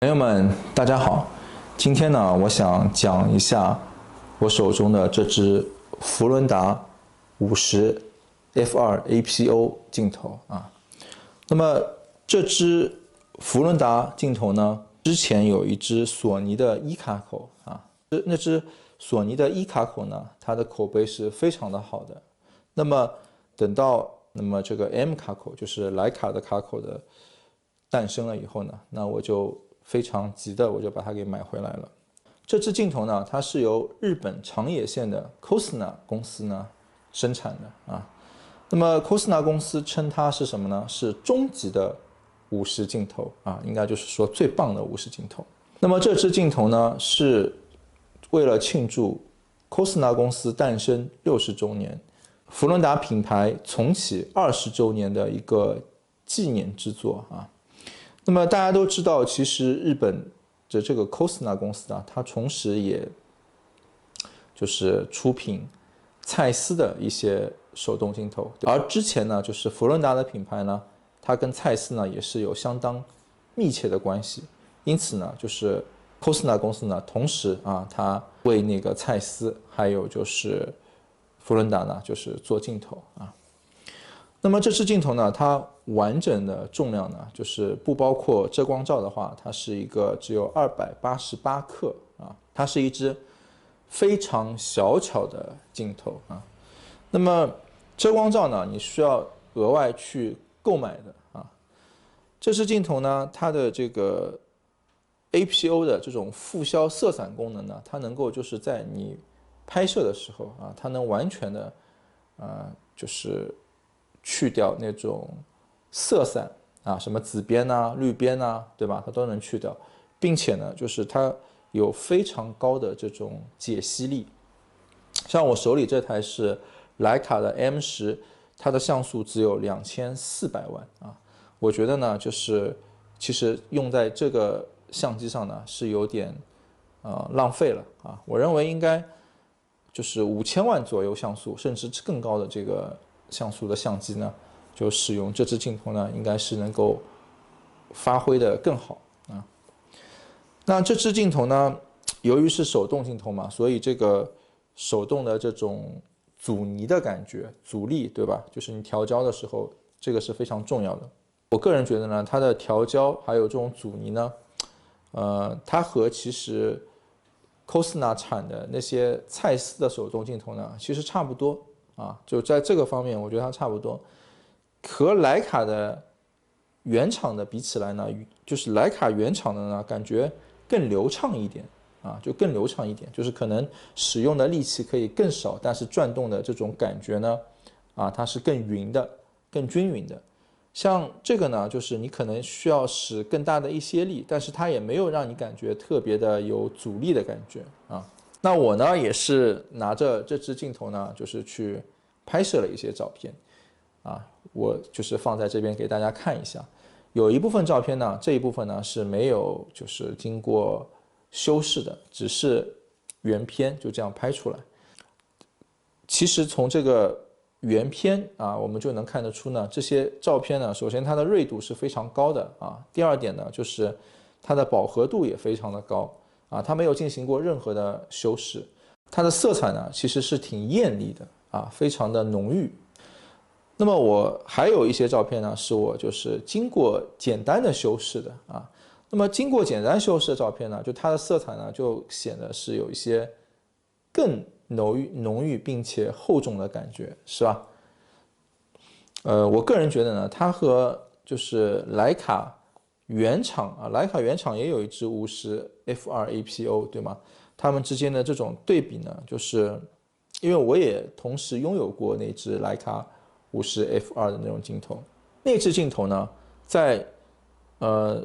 朋友们，大家好。今天呢，我想讲一下我手中的这支福伦达50 f2 APO 镜头啊。那么这支福伦达镜头呢，之前有一支索尼的一卡口啊，那支索尼的一卡口呢，它的口碑是非常的好的。那么等到这个 M 卡口，就是徕卡的卡口的诞生了以后呢，那我就非常急的我就把它给买回来了。这支镜头呢，它是由日本长野县的 Cosna 公司呢生产的啊。那么 Cosna 公司称它是什么呢？是终极的50镜头啊，应该就是说最棒的50镜头。那么这支镜头呢，是为了庆祝 Cosna 公司诞生60周年，福伦达品牌重启20周年的一个纪念之作啊。那么大家都知道，其实日本的这个 Cosna 公司啊，它同时也就是出品蔡司的一些手动镜头，而之前呢，就是福伦达的品牌呢，它跟蔡司呢也是有相当密切的关系，因此呢，就是 Cosna 公司呢，同时啊，它为那个蔡司还有就是福伦达呢，就是做镜头啊。那么这支镜头呢，它完整的重量呢，就是不包括遮光罩的话，它是一个只有288克啊，它是一支非常小巧的镜头啊。那么遮光罩呢，你需要额外去购买的啊。这支镜头呢，它的这个 APO 的这种复销色散功能呢，它能够就是在你拍摄的时候啊，它能完全的就是去掉那种色散啊，什么紫边啊、绿边啊，对吧？它都能去掉，并且呢，就是它有非常高的这种解析力。像我手里这台是徕卡的 M10，它的像素只有2400万啊。我觉得呢，就是其实用在这个相机上呢是有点浪费了啊。我认为应该就是5000万左右像素，甚至更高的这个像素的相机呢，就使用这支镜头呢，应该是能够发挥的更好啊。那这支镜头呢，由于是手动镜头嘛，所以这个手动的这种阻尼的感觉、阻力，对吧？就是你调焦的时候，这个是非常重要的。我个人觉得呢，它的调焦还有这种阻尼呢，它和其实 Cosna 产的那些蔡司的手动镜头呢，其实差不多啊。就在这个方面，我觉得它差不多。和徕卡的原厂的比起来呢，就是徕卡原厂的呢，感觉更流畅一点啊，就更流畅一点，就是可能使用的力气可以更少，但是转动的这种感觉呢，啊，它是更匀的、更均匀的。像这个呢，就是你可能需要使更大的一些力，但是它也没有让你感觉特别的有阻力的感觉啊。那我呢，也是拿着这支镜头呢，就是去拍摄了一些照片啊，我就是放在这边给大家看一下。有一部分照片呢，这一部分呢是没有就是经过修饰的，只是原片就这样拍出来。其实从这个原片啊，我们就能看得出呢，这些照片呢，首先它的锐度是非常高的啊。第二点呢，就是它的饱和度也非常的高啊，它没有进行过任何的修饰。它的色彩呢，其实是挺艳丽的啊，非常的浓郁。那么我还有一些照片呢，是我就是经过简单的修饰的啊。那么经过简单修饰的照片呢，就它的色彩呢，就显得是有一些更浓郁并且厚重的感觉，是吧？我个人觉得呢，它和就是徕卡原厂啊，徕卡原厂也有一支50 f2 APO， 对吗？它们之间的这种对比呢，就是因为我也同时拥有过那支徕卡50 f2 的那种镜头，那支镜头呢，在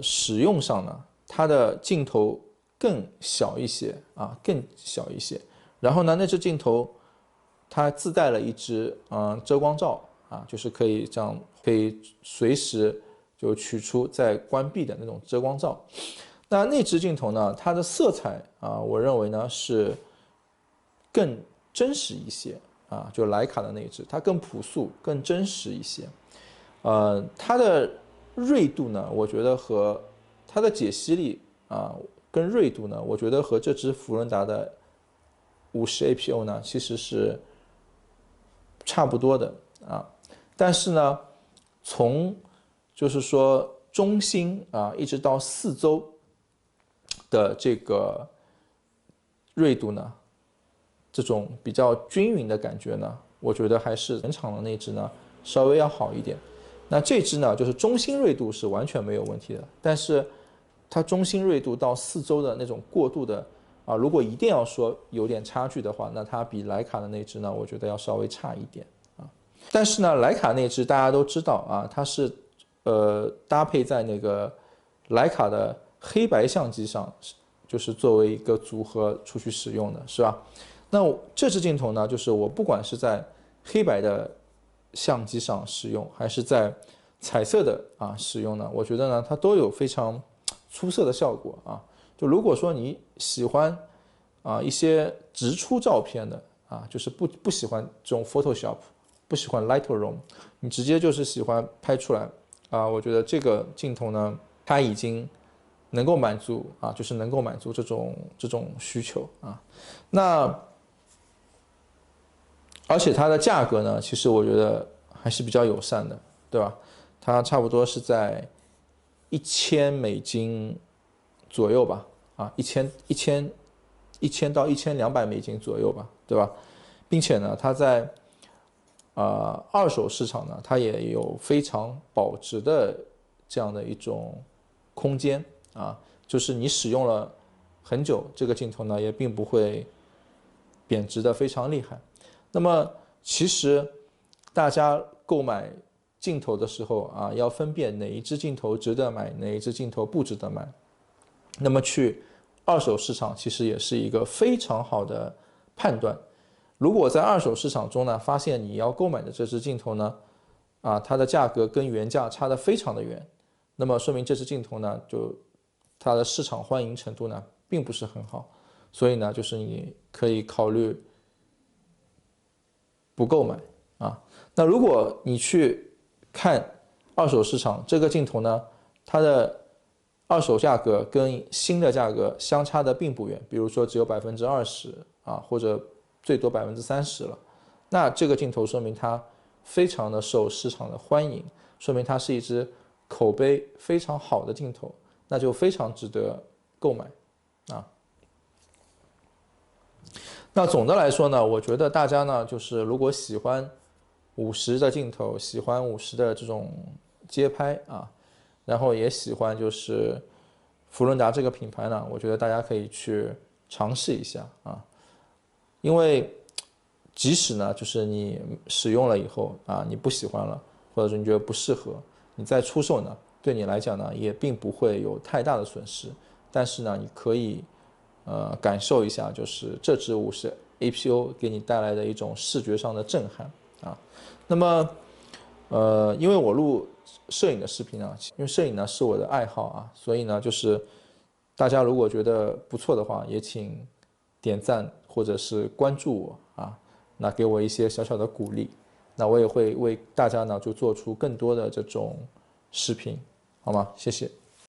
使用上呢，它的镜头更小一些啊，更小一些。然后呢，那支镜头它自带了一支遮光罩啊，就是可以这样可以随时就取出再关闭的那种遮光罩。那支镜头呢，它的色彩啊，我认为呢是更真实一些啊，就徕卡的那支，它更朴素、更真实一些。它的锐度呢，我觉得和它的解析力啊跟锐度呢，我觉得和这支福伦达的50 APO 呢其实是差不多的啊。但是呢，从就是说中心啊一直到4周的这个锐度呢，这种比较均匀的感觉呢，我觉得还是原厂的那支呢稍微要好一点。那这支呢，就是中心锐度是完全没有问题的，但是它中心锐度到4周的那种过渡的啊，如果一定要说有点差距的话，那它比徕卡的那支呢，我觉得要稍微差一点啊。但是呢，徕卡那支大家都知道啊，它是搭配在那个徕卡的黑白相机上，就是作为一个组合出去使用的，是吧？那这支镜头呢，就是我不管是在黑白的相机上使用，还是在彩色的使用呢，我觉得呢它都有非常出色的效果啊。就如果说你喜欢一些直出照片的就是不喜欢这种 Photoshop， 不喜欢 Lightroom， 你直接就是喜欢拍出来我觉得这个镜头呢，它已经能够满足就是能够满足这种需求啊。那而且它的价格呢，其实我觉得还是比较友善的，对吧？它差不多是在$1000左右吧，1000到$1200左右吧，对吧？并且呢，它在二手市场呢，它也有非常保值的这样的一种空间就是你使用了很久，这个镜头呢也并不会贬值的非常厉害。那么其实大家购买镜头的时候要分辨哪一支镜头值得买，哪一支镜头不值得买。那么去二手市场其实也是一个非常好的判断。如果在二手市场中呢，发现你要购买的这支镜头呢，它的价格跟原价差得非常的远，那么说明这支镜头呢，就它的市场欢迎程度呢，并不是很好。所以呢，就是你可以考虑不购买那如果你去看二手市场，这个镜头呢，它的二手价格跟新的价格相差的并不远，比如说只有20%或者最多30%了。那这个镜头说明它非常的受市场的欢迎，说明它是一支口碑非常好的镜头，那就非常值得购买那总的来说呢，我觉得大家呢，就是如果喜欢50的镜头，喜欢50的这种街拍然后也喜欢就是福伦达这个品牌呢，我觉得大家可以去尝试一下因为即使呢，就是你使用了以后你不喜欢了，或者说你觉得不适合，你再出售呢，对你来讲呢，也并不会有太大的损失。但是呢，你可以感受一下，就是这支50 APO 给你带来的一种视觉上的震撼那么因为我录摄影的视频因为摄影呢是我的爱好所以呢，就是大家如果觉得不错的话，也请点赞或者是关注我那给我一些小小的鼓励，那我也会为大家呢就做出更多的这种视频，好吗？谢谢。